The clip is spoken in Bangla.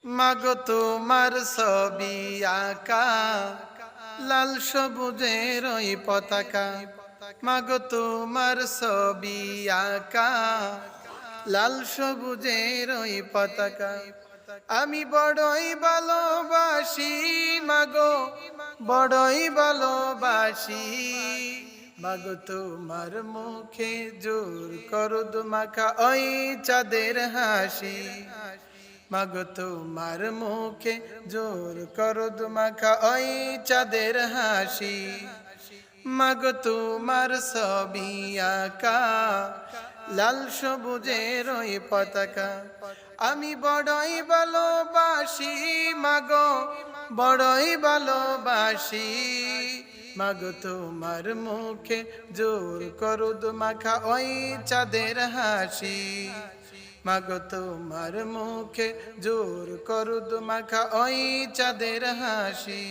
মাগো তোমার ছবি আঁকা লাল সবুজের ওই পতাকা। মাগো তোমার ছবি আঁকা লাল সবুজের ওই পতাকা। আমি বড়ই ভালোবাসি মাগো, বড়ই ভালোবাসি। মাগো তোমার মুখে জোর করুদ মাখা ওই চাঁদের হাসি। মাগো তোমার মুখে জোর করুদ মাখা ওই চাঁদের হাসি। মাগো তোমার ছবি আঁকা লাল সবুজের ওই পতাকা। আমি বড়ই ভালোবাসি মাগো, বড়ই ভালোবাসি। মাগো তোমার মুখে জোর করুদ মাখা ওই চাঁদের হাসি। মাগো তোমার মুখে জোর করুদ মাখা ওই চাঁদের হাসি।